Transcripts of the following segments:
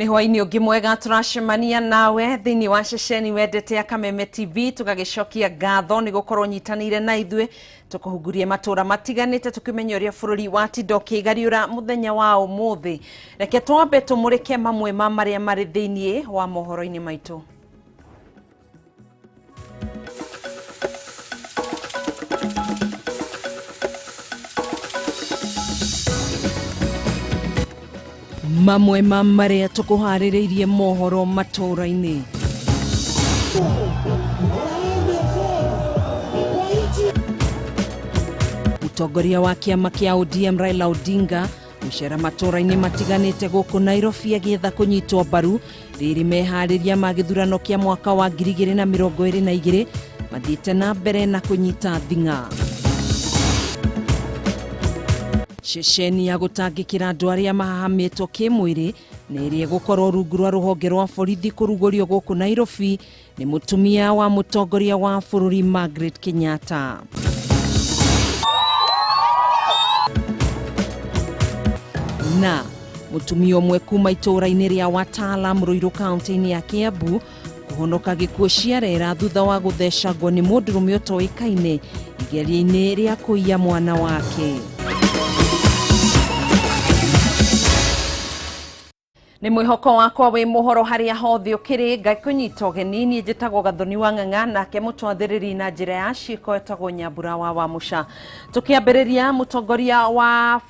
Ni hwaini ungi mwega turacemania nawe thiini wa ceceni wendete ya Kameme TV tugagicokia ngatho ni gukorwo nyitanire na ithue tukuhungurie matura matiganite tukimenyoria bururi wa tindo kigariura muthenya wa umuthi. Reke twambe tumurike mamwe ma maria mari thiini wa mohoro-ini maitu. Mamwe ma maria tukuhaririirie mohoro matura-ini. Mutongoria wa kiama kia ODM Raila Odinga mucera matura-ini matiganite guku Nairobi agietha kunyitwo mbaru riri mehariria ma githurano kia mwaka wa 2022 mathiite na mbere na kunyita thinga. Ceceni ya gutangikira andu aria mahahamitwo kimwiri niri gukorwo rungu rwa ruhonge rwa borithi kurugurio guku Nairobi ni mutumia wa mutongoria wa bururi Margaret Kenyatta. Na mutumia umwe kuma itura-ini ria Watalam Ruiru kaunti-ini ya Kiambu kuhonoka gikuo ciarera thutha wa guthecagwo ni mundurume utoikaine igeria-ini ria kuiya mwana wake. Ni mwihoko wakwa wi mohoro haria hothe ukiri ngaikunyita ugeni ni njitagwo Gathoni wa Ng'ang'a nake mutwathiriri na njira ya ciiko etagwo Nyambura wa Musha. Tukiambiriria mutongoria wa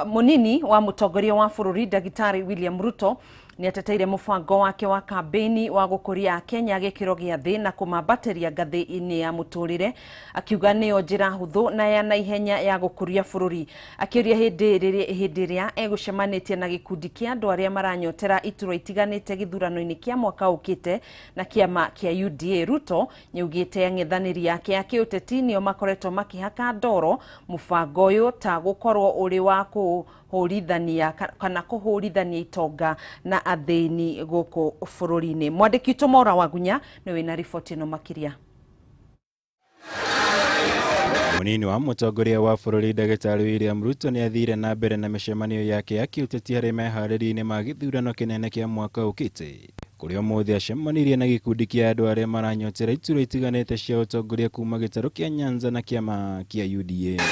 munini wa mutongoria wa bururi Dagitari William Ruto ni ateteire mubango wake wa kampeni wa gukuria Kenya gikiro gia thi na kumambateria ngathi-ini ya muturire akiuga niyo njira huthu na ya naihenya ya gukuria bururi. Akiuria hindi ria egucemanitie na gikundi kia andu aria maranyotera iturwa itiganite githurano-ini kia mwaka ukite na kiama kia UDA. Ruto niugite ang'ethaniri yake ya kiuteti nio makoretwo makihaka ndoro mubango uyu ta gukorwo uri wa kuhurithania kana kuhurithania itonga na athini guku bururi-ini. Mwandiki Tumora Wagunya ni wina riboti no makiria. Munini wa mutongoria wa bururi Dagitari William Ruto ni athire na mbere na micemanio yake ya kiuteti hari meharĩria-inĩ ma gĩthurano kĩnene kĩa mwaka ũkĩte, kũrĩa ũmũthĩ acemanirie na gĩkundi kĩa andũ arĩa maranyotera iturwa itiganĩte cia ũtongoria kuma gĩtarũ kĩa Nyanza na kĩama kĩa UDA.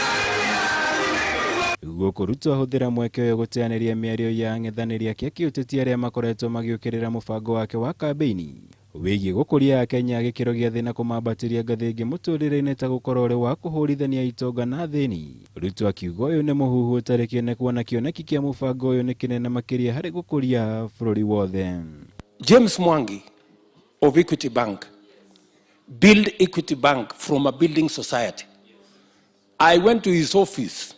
Gũkũ Ruto ahũthĩra mweke ũyũ gũteanĩria mĩario ya ang'ethanĩri ake kiũteti arĩa makoretwo magĩũkĩrĩra mũbango wake wa kampeni wĩgiĩ gũkũria Kenya gĩkĩro gĩa thĩ na kũmambatĩria ngathĩ ĩngĩ mũtũrĩre-inĩ ta gũkorwo ũrĩ wa kũhũrithania itonga na thĩni. Ruto akiuga ũyũ nĩ mũhuhu ũtarĩ kĩoneki na kĩoneki kĩa mũbango ũyũ nĩ kĩnene makĩria harĩ gũkũria bũrũri wothe. James Mwangi of Equity Bank built Equity Bank from a building society. I went to his office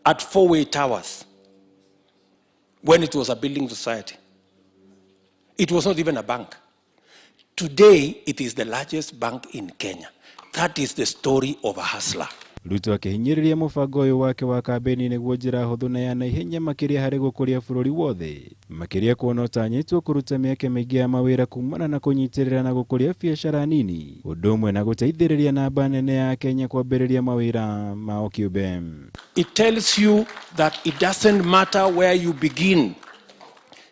at Four-Way Towers when it was a building society. It was not even a bank. Today, it is the largest bank in Kenya. That is the story of a hustler. Ruto akihinyĩrĩria mũbango ũyũ wake wa kampeni nĩguo njĩra hũthũ na ya naihenya makĩria harĩ gũkũria bũrũri wothe, makĩria kuona ũtanyĩtwo kũruta mĩeke mĩingĩ ya mawĩra kumana na kũnyitĩrĩra na gũkũria biacara nini, ũndũ ũmwe na gũteithĩrĩria namba nene ya Kenya kwambĩrĩria mawĩra mao kĩũmbe. It tells you that it doesn't matter where you begin.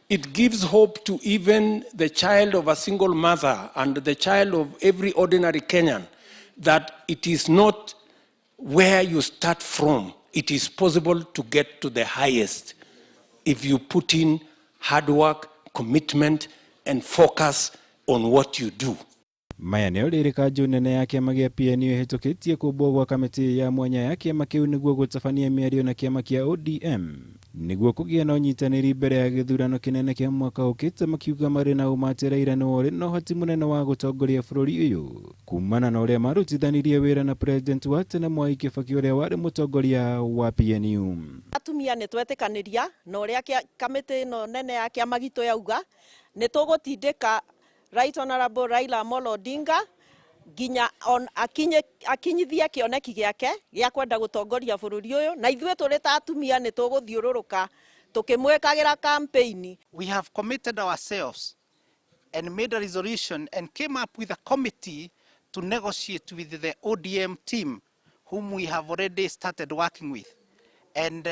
It gives hope to even the child of a single mother and the child of every ordinary Kenyan that it is not where you start from. It is possible to get to the highest if you put in hard work, commitment, and focus on what you do. Maya nĩyo rĩrĩ kanjũ nene ya kĩama gĩa PNU ĩhĩtũkĩtie kũmbwo gwa kamĩtĩ ya mwanya ya kĩama kĩu nĩguo gũtabania mĩario na kĩama kĩa ODM nĩguo kũgĩa na ũnyitanĩri mbere ya gĩthurano kĩnene kĩa mwaka ũkĩte, makiuga marĩ na ũma Raila nĩ worĩ na ũhoti mũnene wa gũtongoria bũrũri ũyũ kumana na ũrĩa marutithanirie wĩra na president wa tene Mwai Kĩbakĩ ũrĩa warĩ mũtongoria wa PNU. Atumia nĩ twetĩkanĩria na ũrĩa kamĩtĩ ĩno nene ya kĩama gitũ yauga nĩ tũgũtindĩka Right Honorable Raila Amolo Odinga nginya akinyithia kĩoneki gĩake gĩa kwenda gũtongoria bũrũri ũyũ, na ithuĩ tũrĩ ta atumia nĩ tũgũthiũrũrũka tukimwekagira campaign. We have committed ourselves and made a resolution and came up with a committee to negotiate with the ODM team whom we have already started working with. And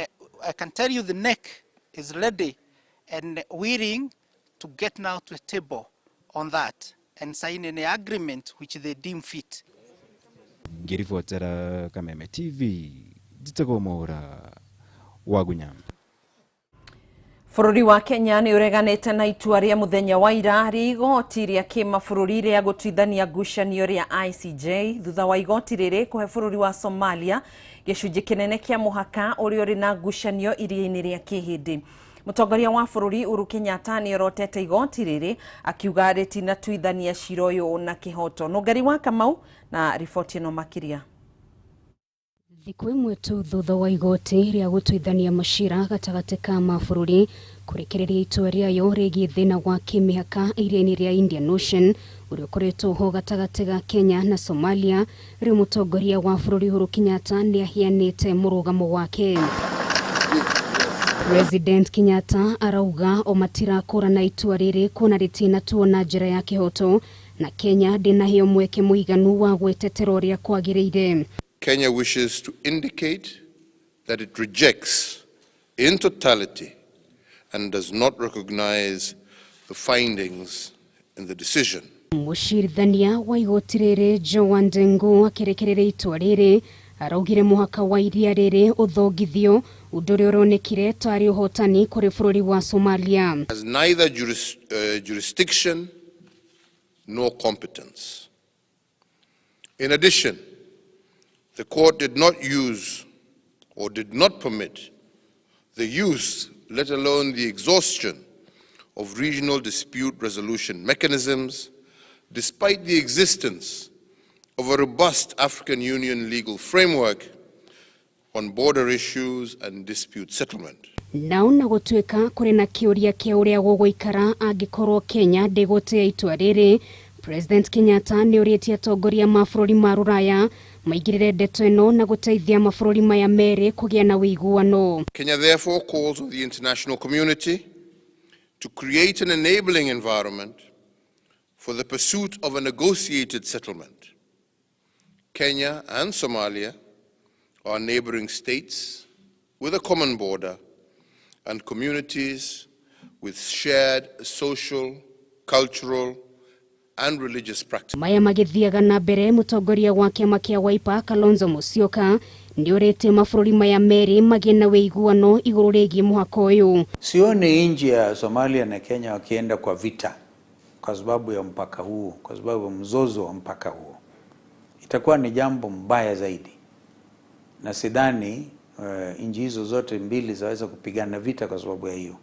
I can tell you the NEC is ready and willing to get now to a table on that and sign any agreement which they deem fit. Ngiribotera Kameme TV Jitagomora Wagunyam. Bũrũri wa Kenya nĩ ũreganĩte na itua rĩa mũthenya wa ira rĩa igoti rĩa kĩmabũrũri rĩa gũtuithania ngucanio rĩa ICJ thutha wa igoti rĩrĩ kũhe bũrũri wa Somalia gĩcunjĩ kĩnene kĩa mũhaka ũrĩa ũrĩ na ngucanio iria-inĩ rĩa kĩhĩndĩ. Mũtongoria wa bũrũri Uhuru Kenyatta nĩ orotete igoti rĩrĩ akiuga rĩtinatuithania cira ũyũ na kĩhoto. Nũngari wa Kamau na riboti ĩno makĩria. Thikũ imwe tu thutha wa igoti rĩa gũtuithania macira gatagatĩ ka mabũrũri kũrekereria itua rĩayo rĩgiĩ thĩna wa kĩmĩhaka iria-inĩ rĩa Indian Ocean ũrĩa ũkoretwo ho gatagatĩ ga Kenya na Somalia, rĩu mũtongoria wa bũrũri Uhuru Kenyatta nĩ ahianĩte mũrũgamo wake. President Kenyatta arauga o matirakũrana itua rĩrĩ kuona rĩtinatuo na njĩra ya kĩhoto na Kenya ndĩnaheo mweke mũiganu wa gwĩtetera ũrĩa kwagĩrĩire. Kenya wishes to indicate that it rejects in totality and does not recognize the findings in the decision. Mũcirithania wa igoti rĩrĩ Joan Ndengu akĩrekereria itua rĩrĩ araugire mũhaka wa iria rĩrĩ ũthongithio ũndũ ũrĩa ũronekire tarĩ ũhotani kũrĩ bũrũri wa Somalia. Has neither jurisdiction nor competence. In addition, the court did not use or did not permit the use, let alone the exhaustion, of regional dispute resolution mechanisms, despite the existence of a robust African Union legal framework on border issues and dispute settlement. Nao na gũtuĩka kũrĩ na kĩũria kĩa ũrĩa gũgũikara angĩkorwo Kenya ndĩgũtĩa itua rĩrĩ, President Kenyatta nĩ orĩtie atongoria mabũrũri ma rũraya maigĩrĩre ndeto ĩno na gũteithia mabũrũri maya merĩ kũgĩa na ũiguano. Kenya therefore calls on the international community to create an enabling environment for the pursuit of a negotiated settlement. Kenya and Somalia are neighboring states with a common border and communities with shared social, cultural, and religious practice. Maya magĩthiaga na mbere mũtongoria wa kĩama kĩa Wiper Kalonzo Musyoka nĩ orĩtie mabũrũri maya merĩ magĩe na ũiguano igũrũ rĩgiĩ mũhaka ũyũ. Sioni nchi ya Somalia na Kenya wakienda kwa vita kwa sababu ya mpaka huo, kwa sababu ya mzozo wa mpaka huo. Itakuwa ni jambo mbaya zaidi. Na sidhani nchi hizo zote mbili zaweza kupigana vita kwa sababu ya hiyo.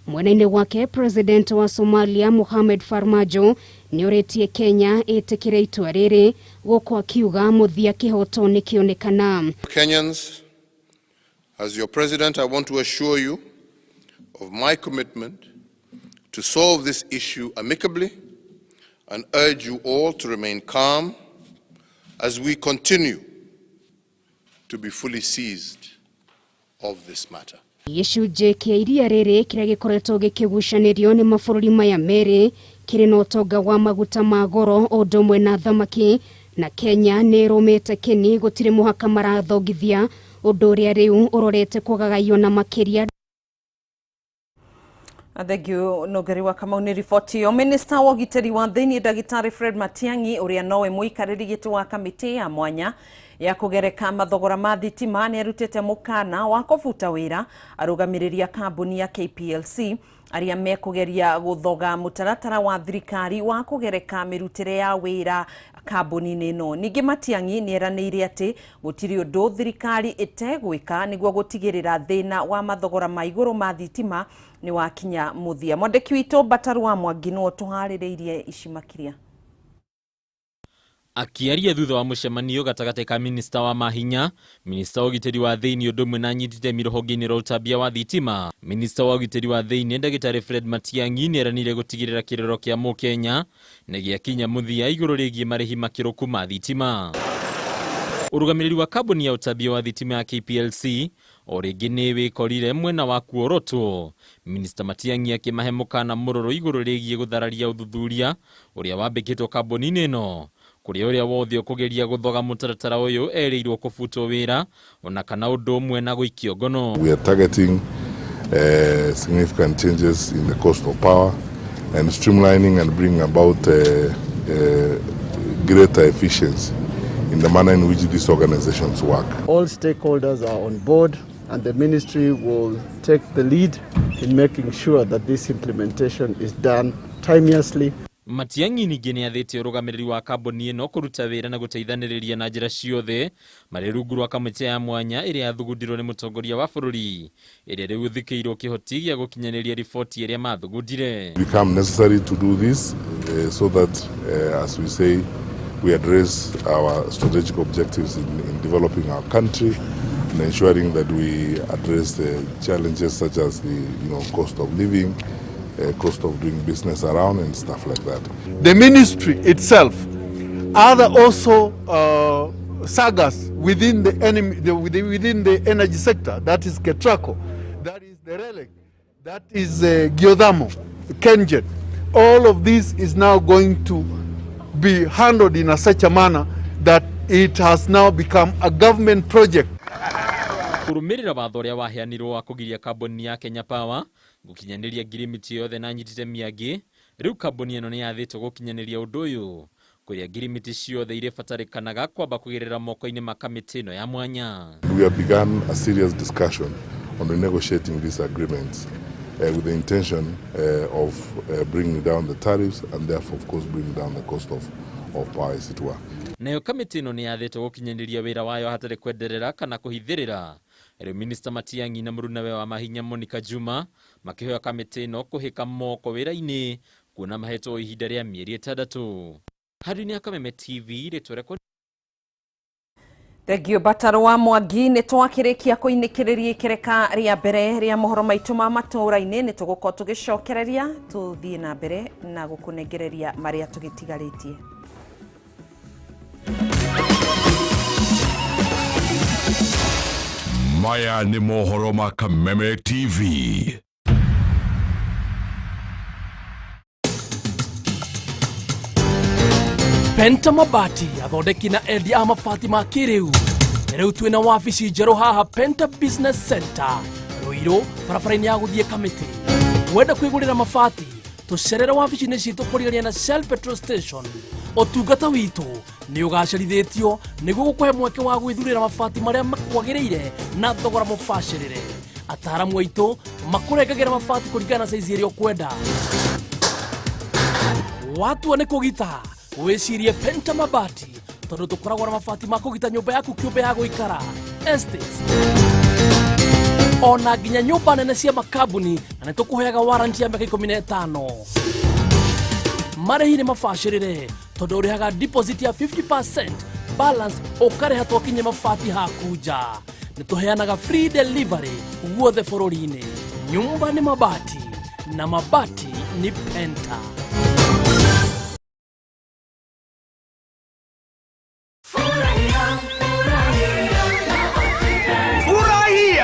Mwena-inĩ wake President wa Somalia Mohamed Farmajo nĩ orĩtie Kenya ĩtĩkĩre itua rĩrĩ gũkũ akiuga mũthia kĩhoto nĩ kĩonekana. Kenyans, as your president, I want to assure you of my commitment to solve this issue amicably and urge you all to remain calm as we continue to be fully seized of this matter. Gĩcunjĩ kĩa iria rĩrĩ kĩrĩa gĩkoretwo gĩkĩgucanĩrio nĩ mabũrũri maya merĩ kĩrĩ na ũtonga wa maguta ma goro o ũndũ ũmwe na thamaki, na Kenya nĩ ĩrũmĩte kĩni gũtirĩ mũhaka marathongithia ũndũ ũrĩa rĩu ũrorete kũgagayio na makĩria. Thank you, Nũngari wa Kamau nĩ riboti ĩyo. Minista wa ũgitĩri wa thĩinĩ Ndagĩtarĩ Fred Matiang'i ũrĩa nowe mũikarĩri gĩtĩ wa kamĩtĩ ya mwanya ya kũgereka mathogora ma thitima nĩ arutĩte mũkana wa kũbuta wĩra arũgamĩrĩria kambuni ya KPLC arĩa mekũgeria gũthoga mũtaratara wa thirikari wa kũgereka mĩrutĩre ya wĩra kambuni-inĩ ĩno. Ningĩ Matiang'i nĩ eranĩire atĩ gũtirĩ ũndũ thirikari ĩtegwĩka nĩguo gũtigĩrĩra thĩna wa mathogora ma igũrũ ma thitima nĩ wakinya mũthia. Mwandĩki witũ Bataru wa Mwangi nĩwe tũharĩrĩirie ici makĩria. Akiaria thutha wa mũcemanio gatagatĩ ka minista wa mahinya, minista wa ũgitĩri wa thĩinĩ ũndũ ũmwe na anyitĩte rũhonge-inĩ rwa ũtambia wa thitima, minista wa ũgitĩri wa thĩinĩ Ndagĩtarĩ Fred Matiang'i nĩ eranĩire gũtigĩrĩra kĩrĩro kĩa Mũkenya nĩ gĩakinya mũthia igũrũ rĩgiĩ marĩhi makĩrũku ma thitima. Ũrũgamĩrĩri wa kambuni ya ũtambia wa thitima ya KPLC o rĩngĩ nĩ wĩkorire mwena wa kuorotwo. Minista Matiang'i akĩmahe mũkana mũrũrũ igũrũ rĩgiĩ gũthararia ũthuthuria ũrĩa wambĩkĩtwo kambuni-inĩ ĩno, kũrĩa ũrĩa wothe ũkũgeria gũthoga mũtaratara ũyũ erĩirwo kũbutwo wĩra ona kana ũndũ ũmwe na gũikio ngono. We are targeting significant changes in the cost of power and streamlining and bring about greater efficiency in the manner in which these organizations work. All stakeholders are on board, and the ministry will take the lead in making sure that this implementation is done timeously. Matiang'i ningĩ nĩ athĩte ũrũgamĩrĩri wa kambuni ĩno kũruta wĩra na gũteithanĩrĩria na njĩra ciothe marĩ rungu rwa kamĩtĩ ya mwanya ĩrĩa yathugundirwo nĩ mũtongoria wa bũrũri ĩrĩa rĩu ĩthikĩirwo kĩhoti gĩa gũkinyanĩria riboti ĩrĩa mathugundire. It become necessary to do this so that as we say we address our strategic objectives in developing our country and ensuring that we address the challenges such as the cost of living, cost of doing business around and stuff like that. The ministry itself, other also sagas within the energy sector, that is Ketraco, that is the Relic, that is Giodamo, Kenjet. All of this is now going to be handled in such a manner that it has now become a government project. Kurumirira watho ũrĩa waheanirwo wa kũgiria kambuni ya Kenya Power gũkinyanĩria ngirimiti yothe na nyitite mĩangĩ, rĩu kambuni ĩno nĩ yathĩtwo gũkinyanĩria ũndũ ũyũ kũrĩa ngirimiti ciothe irĩ batarĩkanaga kwamba kũgerera moko-inĩ ma kamĩtĩ ĩno ya mwanya. We have begun a serious discussion on renegotiating these agreements with the intention of bringing down the tariffs and therefore of course bringing down the cost of power as it were. Nayo kamĩtĩ ĩno nĩ yathĩtwo gũkinyanĩria wĩra wayo hatarĩ kwenderera kana kũhithĩrĩra. Rĩu Minista Matiang'i na mũrunawe wa mahinya Monica Juma makĩhoya kamĩtĩ ĩno kũhĩka moko wĩra-inĩ kuona mahetwo ihinda rĩa mĩeri 6. Harĩ ya Kameme TV rĩtwa rĩakwa Thengio Bataro wa Mwangi nĩ twakĩrĩkia kũinĩkĩrĩria ikereka rĩa mbere rĩa mohoro maitũ ma matũra-inĩ nĩ tũgũkorwo tũgĩcokereria tũthiĩ na mbere na gũkũnengereria marĩa tũgĩtigarĩtie. Maya ni mohoro ma Kameme TV. Penta Mabati athondeki na endia a mabati ma kĩrĩu. Rĩu twĩna wabici njerũ haha Penta Business Center Ruiru barabara-inĩ ya gũthiĩ Kamĩtĩ. Wenda kwĩgũrĩra mabati tũcerera wabici-inĩ citũ kũrigania na Shell Petrol Station. Ũtungata witũ nĩ ũgacerithĩtio nĩguo gũkũhe mweke wa gwĩthurĩra mabati marĩa makwagĩrĩire na thogora mũbacĩrĩre. Ataaramu aitũ makũrengagĩra mabati kũringana na size ĩrĩa ũkwenda. Watua nĩ kũgita wĩcirie Penta Mabati tondũ tũkoragwo na mabati ma kũgita nyũmba yaku kĩũmbe ya gũikara, estates, ona nginya nyũmba nene cia makambuni, na nĩ tũkũheaga warranty ya mĩaka 15. Marĩhi nĩ mabacĩrĩre tondũ ũrĩhaga deposit ya 50%, balance ũkarĩha twakinyia mabati haku nja. Nĩ tũheanaga free delivery guothe bũrũri-inĩ. Nyũmba nĩ mabati na mabati ni Penta.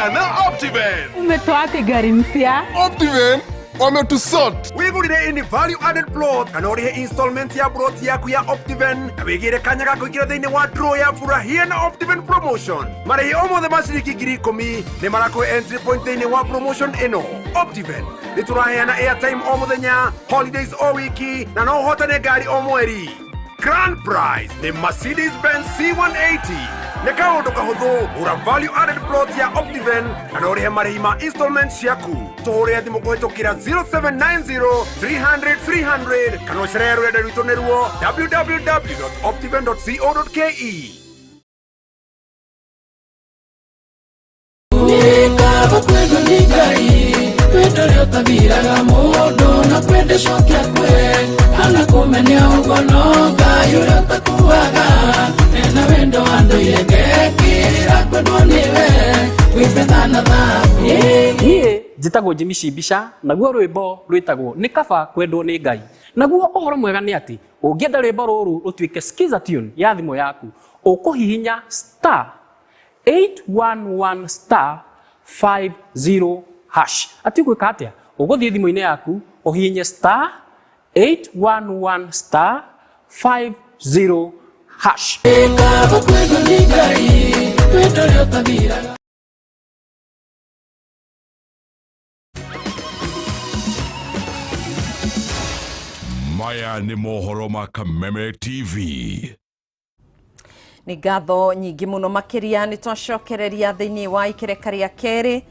Na Optiven. Umetoa wapi gari mpya? Optiven wametusort. Wigurire ini value added plot kana urihe installment ya plot yaku ya Optiven na wigire kanya ga kuingira thiini wa draw ya furahia na Optiven promotion. Marihi omothe maciriki 10,000 ni marako entry point thiini wa promotion ino. Optiven ni turaheana airtime o muthenya, holidays o wiki na no hotane ngari o mweri. Grand prize ni Mercedes Benz C180. Nekaundu kahuthu ura value added plot ya Optiven kana urihe marihi ma installments yaku. Tuhure thimu kuhitukira 0790 300 300 kana ucerere rwenda rwitũ nĩruo www.optiven.co.ke. Nikaba kwendo ni Ngai kwendo rĩo tathiraga mũndũ na kwende cokia kwe ana kũmenya ũgono Ngai ũrĩa ũtakuaga ena wendo wa ndũire ngekĩra kwendwo nĩwe gwĩbetha na thabu. Niĩ njĩtagwo Jimmy Shibisha, naguo rwĩmbo rwĩtagwo nĩ kaba kwendwo nĩ Ngai. Naguo ũhoro mwega nĩ atĩ ũngĩenda rwĩmbo rũrũ rũtuĩke skiza tune ya thimũ yaku ũkũhihinya *811*50#. Ati gwĩka atĩa? Ũgũthiĩ thimũ-inĩ yaku ũhihinye *811*50#. Nikaba kwendo ni Ngai kwendo rĩo tathiraga. maya nĩ mohoro ma Kameme TV. Nĩ ngatho nyingĩ mũno makĩria nĩ twacokereria thĩinĩ wa ikereka rĩa kerĩ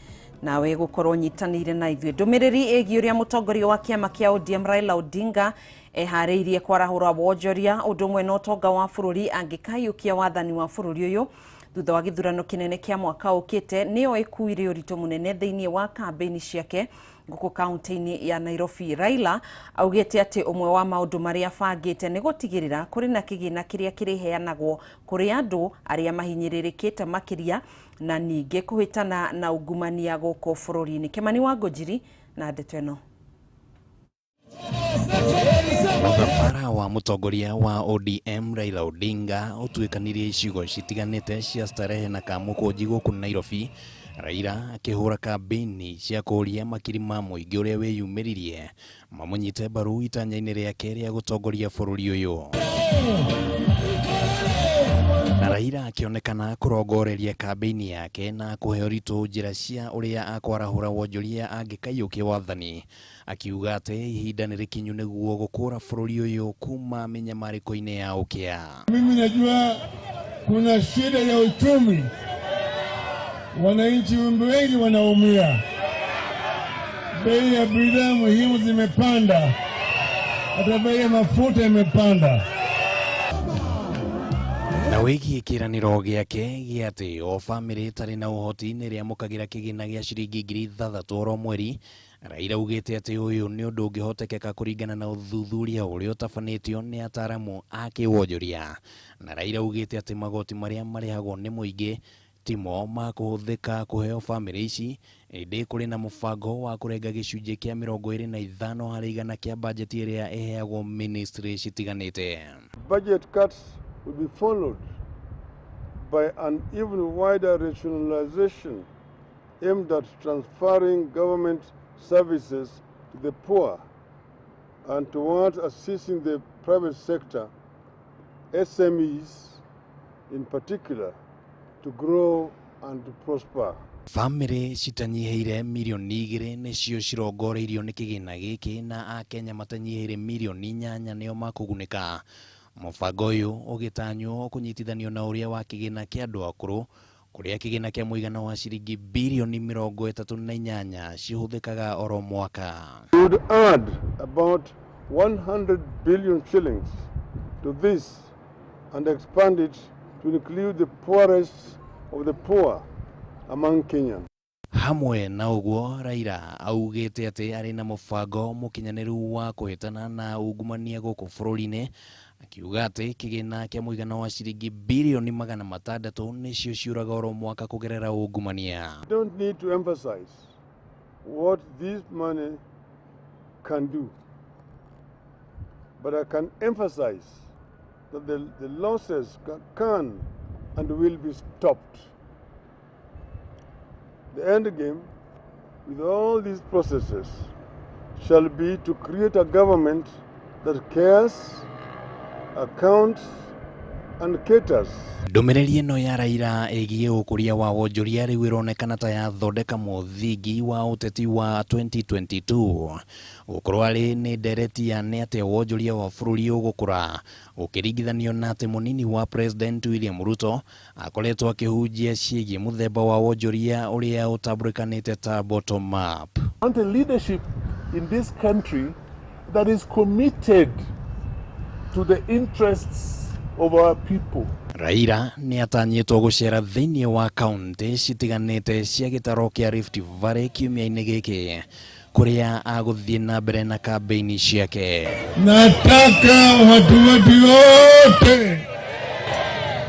nawe gũkorwo nyitanĩire na ithuĩ. Ndũmĩrĩri ĩgiĩ ũrĩa mũtongoria wa kĩama kĩa ODM Raila Odinga eharĩirie kwarahũra wonjoria ũndũ ũmwe na ũtonga wa bũrũri angĩkaiũkia wathani wa bũrũri ũyũ thutha wa gĩthurano kĩnene kĩa mwaka ũkĩte, nĩyo ĩkuire ũritũ mũnene thĩinĩ wa kambĩini ciake gũkũ kaunti-inĩ ya Nairobi. Raila augĩte atĩ ũmwe wa maũndũ marĩa bangĩte nĩ gũtigĩrĩra kũrĩ na kĩgĩna kĩrĩa kĩrĩheanagwo kũrĩ andũ arĩa mahinyĩrĩrĩkĩte makĩria na ningĩ kũhĩtana na ungumania gũkũ bũrũri-inĩ. Kĩmani wa Ngũnjiri na ndeto ĩno. Mũthabara wa mũtongoria wa ODM Raila Odinga ũtuĩkanirie icigo citiganĩte cia starehe na kamũkũnji gũkũ Nairobi, Raila akĩhũra kambĩini cia kũria makiri ma mũingĩ ũrĩa wĩyumĩririe mamũnyite mbaru itanya-inĩ rĩake rĩa gũtongoria bũrũri ũyũ. Na Raila akĩonekana kũrongoreria kambĩini yake na kũhe ũritũ njĩra cia ũrĩa akwarahũra wonjoria angĩkaiũkia wathani, akiuga atĩ ihinda nĩ rĩkinyu nĩguo gũkũra bũrũri ũyũ kuma mĩnyamarĩko-inĩ ya ũkĩa. Mimi najua kuna shida ya uchumi, wananchi wengi wanaumia, bei ya bidhaa muhimu zimepanda, hata bei ya mafuta imepanda. Na wĩgiĩ kĩranĩro gĩake gĩa atĩ o bamĩrĩ ĩtarĩ na ũhoti nĩ ĩrĩamũkagĩra kĩgĩna gĩa ciringi ngiri 6 oro mweri, Raila augĩte atĩ ũyũ nĩ ũndũ ũngĩhotekeka kũringana na ũthuthuria ũrĩa ũtabanĩtio nĩ ataaramu a kĩwonjoria. Na Raila augĩte atĩ magoti marĩa marĩhagwo nĩ mũingĩ timo ma kũhũthĩka kũheo bamĩrĩ ici, ĩndĩ kũrĩ na mũbango wa kũrenga gĩcunjĩ kĩa 25 harĩ 100 kĩa bajeti ĩrĩa ĩheagwo ministry citiganĩte. Budget cuts will be followed by an even wider rationalization aimed at transferring government services to the poor and towards assisting the private sector, SMEs in particular, to grow and to prosper. Bamĩrĩ citanyiheire milioni 2 nĩcio cirongoreirio nĩ kĩgĩna gĩkĩ na Akenya matanyiheire milioni 8 nĩo makũgunĩka. Mũbango ũyũ ũgĩtanywo kũnyitithanio na ũrĩa wa kĩgĩna kĩa andũ akũrũ, kũrĩa kĩgĩna kĩa mũigana wa ciringi bilioni 38 cihũthĩkaga oro mwaka. We would add about 100 billion shillings to this and expand it to include the poorest of the poor among Kenyans. Hamwe na ũguo, Raila augĩte atĩ arĩ na mũbango mũkinyanĩru wa kũhĩtana na ungumania gũkũ bũrũri-inĩ, akiuga atĩ kĩgĩna kĩa mũigana wa ciringi bilioni 600 nĩcio ciũraga oro mwaka kũgerera ungumania. I don't need to emphasize what this money can do, but I can emphasize that the losses can and will be stopped. The end game with all these processes shall be to create a government that cares, accounts and caters. Ndũmĩrĩri ĩno ya Raila ĩgiĩ ũkũria wa wonjoria rĩu ĩronekana ta yathondeka mũthingi wa ũteti wa 2022. Gũkorwo arĩ nĩ ndereti ya nĩ atĩ wonjoria wa bũrũri ũgũkũra ũkĩringithanio na atĩ mũnini wa President William Ruto akoretwo akĩhunjia ciĩgiĩ mũthemba wa wonjoria ũrĩa ũtambũrĩkanĩte ta bottom up. I want a leadership in this country that is committed to the interests of our people. Raila nĩ atanyĩtwo gũcera thĩinĩ wa kaunti citiganĩte cia gĩtaro kĩa Rift Valley kiumia-inĩ gĩkĩ, kũrĩa agũthiĩ na mbere na kambĩini ciake. Nataka watu wote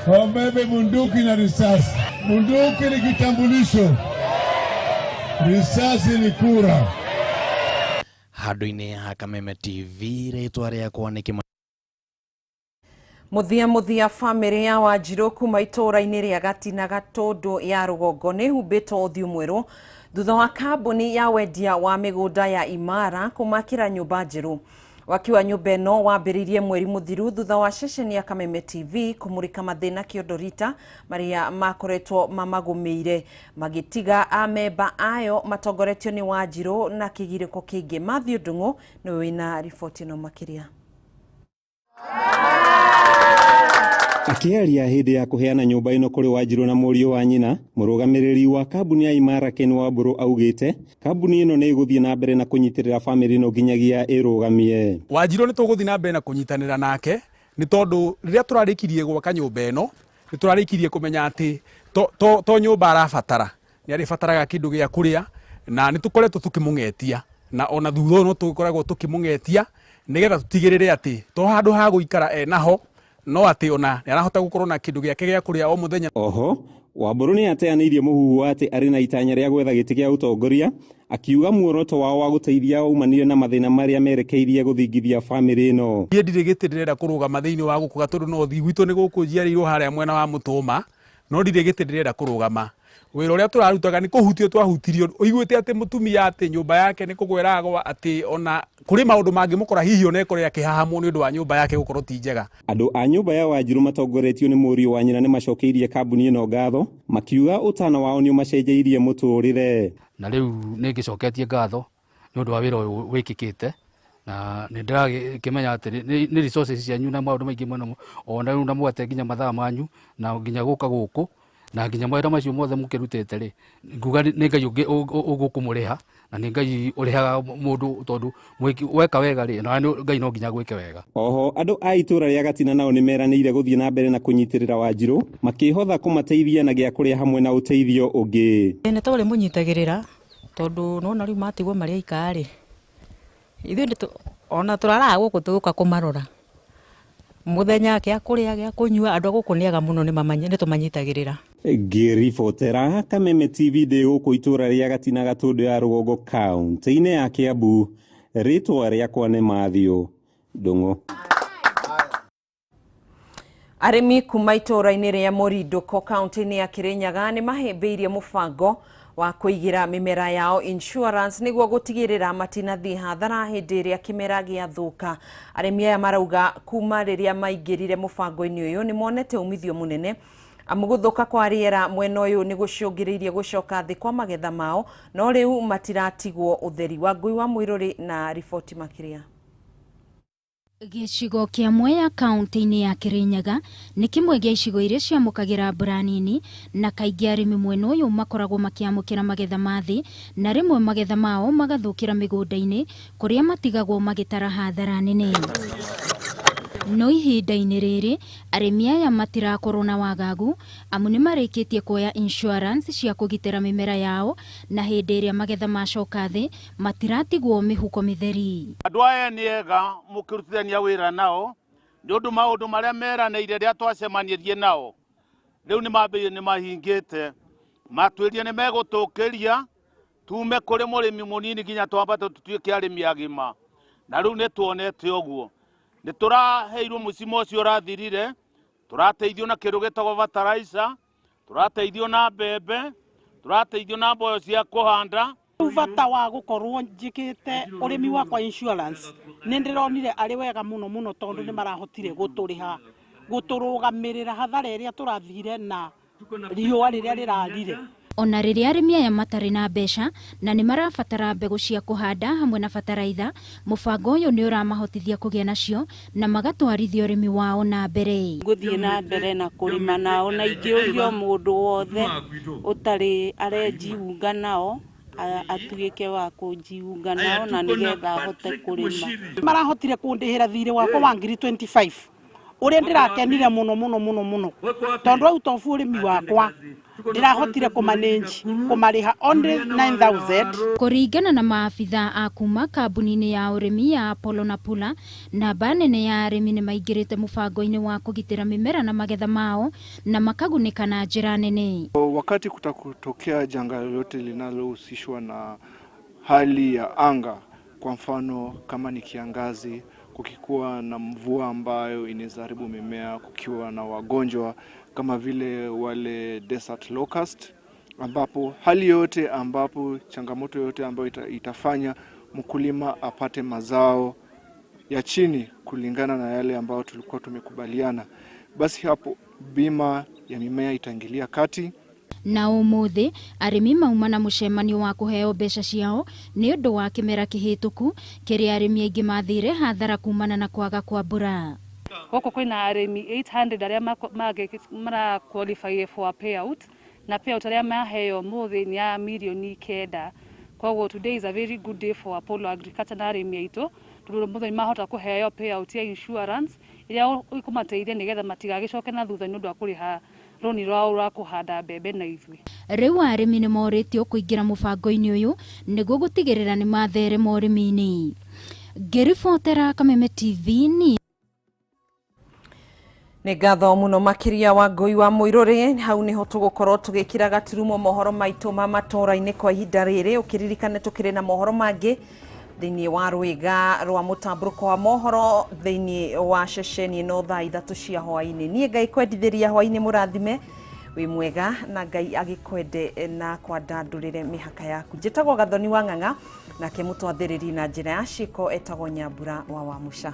wabebe bunduki na risasi. Bunduki ni kitambulisho, risasi ni kura. Handũ-inĩ ha Kameme TV, rĩtwa rĩakwa nĩ Kĩmani. Muthia bamĩrĩ ya Wanjirũ kuma itũũra-inĩ rĩa Gatina Gatũndũ ya rũgongo nĩ humbĩtwo ũthiũ mwerũ thutha wa kambuni ya wendia wa mĩgũnda ya Imara kũmakĩra nyũmba njerũ. Waki wa nyũmba ĩno wambĩrĩirie mweri mũthiru thutha wa ceceni ya Kameme TV kũmũrĩka mathĩna kĩondorita marĩa makoretwo mamagũmĩire, magĩtiga amemba ayo matongoretio nĩ Wanjirũ na kĩgirĩko kĩingĩ. Matthew Ndung'u nĩwe wĩna riboti ĩno makĩria. Akiaria hindi ya kuheana nyumba ino kuri Wanjiru na murio wa nyina, murugamiriri wa kambuni ya Imara Ken Wamburu augite kambuni ino ni iguthie na mbere na kunyitirira family ino ginyagia irugamie. Wanjiru ni tuguthie na mbere na kunyitanira nake ni tondu riria turarikirie gwaka nyumba ino ni turarikirie kumenya ati to nyumba arabatara ni aribataraga kindu gia kuria na ni tukoretwo tukimungetia na ona thutha no tukoragwo tukimungetia nigetha tutigirire ati to handu ha guikara enaho no ati ona ni arahota gukorwo na kindu giake gia kuria o muthenya. Oho Wamburu ni ateanirie muhuhu ati ari na itanya ria gwetha giti gia utongoria, akiuga muoroto wao wa guteithia umanire na mathina maria merekeirie guthingithia family ino. Ye ndire giti ndirenda kurugama thiini wa gukuga tondu no thi gwitu ni guku njiarirwo haria mwena wa Mutuma, no ndire giti ndirenda kurugama. Wira uria turarutaga ni kuhutio twahutirio uiguite ati mutumia ati nyumba yake ni kugweragwa ati ona kuri maundu mangi mukora hihi ona ekore akihahamwo ni undu wa nyumba yake gukorwo ti njega. Andu a nyumba ya Wanjiru matongoretio ni murio wa nyina ni macokeirie kambuni ino ngatho, makiuga utana wao ni umacenjeirie muturire. Na riu ni ngicoketie ngatho ni undu wa wira uyu wikikite na ni ndirakimenya ati ni resources cianyu na maundu maingi muno ona riu na mwate nginya mathaa manyu na nginya guka guku na nginya mawira macio mothe mukirutete ri nguga ni ngai ugukumuriha na ni ngai urihaga mundu tondu weka wega ri na ngai no nginya gwike wega. Oho andu a itura ria Gatina nao ni meranire guthie na mbere na kunyitirira Wanjiru, makihotha kumateithia na gia kuria hamwe na uteithio ungi. Ni tore munyitagirira tondu nona riu matigwo maria ikari ithu ona turaraga guku tuguka kumarora muthenya kia kuria gia kunyua andu guku niaga muno ni mamanye ni tumanyitagirira. Ngiribotera Kameme TV de guku itura ria Gatina Gatundu ya Rugongo kaunti-ini ya Kiambu, ritwa riakwa ni Mathio Ndungu. Arimi kuma itura-ini ria Morinduko kaunti-ini ya Kirinyaga ni mahembiirie mubango wa kuigira mimera yao insurance niguo gutigirira matinathi hathara hindi ria kimera giathuka. Arimi aya marauga kuma riria maingirire mubango-ini uyu ni monete umithio munene amu guthuka kwa riera mwena uyu ni gucungiriirie gucoka thi kwa magetha mao, no riu matiratigwo utheri. wa Ngui wa Mwiruri na riboti makiria. Gicigo kia Mwea kaunti-ini ya Kirinyaga ni kimwe gia icigo iria ciamukagira mbura nini, na kaingi arimi mwena uyu makoragwo makiamukira magetha mathi na rimwe magetha mao magathukira migunda-ini kuria matigagwo magitara hathara nene. No ihinda-ini riri arimi aya matirakorwo na wagagu amu ni marikitie kuoya insurance cia kugitira mimera yao, na hindi iria magetha macoka thi matiratigwo mihuko mitheri. Andu aya ni ega mukirutithania wira nao ni undu maundu maria meraniire ria twacemanirie nao riu ni mambirie ni mahingite matwirie ni megutukiria tume kuri murimi munini nginya twambate tutuike arimi agima, na riu ni tuonete uguo. Ni turaheirwo musimo ucio urathirire, turateithio na kindu gitagwo fertilizer, turateithio na mbembe, turateithio na mboyo cia kuhanda. Bata wa gukorwo njikite urimi wakwa insurance ni ndironire ari wega muno muno tondu ni marahotire guturiha guturugamirira hathara iria turathire na riua riria rirarire. Ona riria arimi aya matari na mbeca na ni marabatara mbegu cia kuhanda hamwe na fertilizer, mubango uyu ni uramahotithia kugia nacio na magatwarithia urimi wao na mbere. Guthie na mbere na kurima nao na ingiurio mundu wothe utari arejiunga nao atuike wa kujiunga nao na nigetha ahote kurima. Marahotire kundihira thire wakwa wa 25 uria ndirakenire muno muno muno muno tondu au tofu urimi wakwa ndirahotire kumanage kumariha only 9,000. Kuringana na maafitha a kuma kambuni-ini ya urimi ya Apollo na Pula, namba nene ya arimi ni maingirite mubango-ini wa kugitira mimera na magetha mao na makagunika na njira nene. Wakati kutakutokea janga lolote linalohusishwa na hali ya anga, kwa mfano kama ni kiangazi, kukikuwa na mvua ambayo inaharibu mimea, kukiwa na wagonjwa kama vile wale desert locust, ambapo hali yote ambapo changamoto yote ambayo itafanya mkulima apate mazao ya chini kulingana na yale ambayo tulikuwa tumekubaliana, basi hapo bima ya mimea itaingilia kati. Na umuthi arimi mauma na mucemanio wa kuheo mbeca ciao ni undu wa kimera kihituku kiria arimi aingi mathire hathara kumana na kwaga kwa mbura. Goko kwina arimi 800 aria mara qualify for a payout na payout aria maheo muthi ni ya milioni 9. Koguo today is a very good day for Apollo Agriculture na arimi aitu tondu muthi mahota kuheo payout ya insurance iria ikumateithia nigetha matigagicoke na thutha ni undu wa kuriha roni rwao rwa kuhanda mbembe na ithui. Riu arimi ni moritio kuingira mubango-ini uyu niguo gutigirira ni matherema urimi-ini. Ngiribotera Kameme TV ni Nĩ ngatho mũno makĩria wa Ngũi wa Mũirũrĩ. Hau nĩho tũgũkorwo tũgĩkĩra gaturumo mohoro maitũ ma matũra-inĩ kwa ihinda rĩrĩ. Ũkĩririkane tũkĩrĩ na mohoro mangĩ thĩinĩ wa rwĩga rwa mũtambũrũko wa mohoro thĩinĩ wa ceceni ĩno thaa 3 cia hwaĩ-inĩ. Niĩ Ngai kwendithĩria hwaĩ-inĩ mũrathime wĩ mwega na Ngai agĩkwende na kwandandũrĩre mĩhaka yaku. Njĩtagwo Gathoni wa Ng'ang'a nake mũtwathĩrĩri na njĩra ya ciĩko etagwo Nyambura wa Wamuca.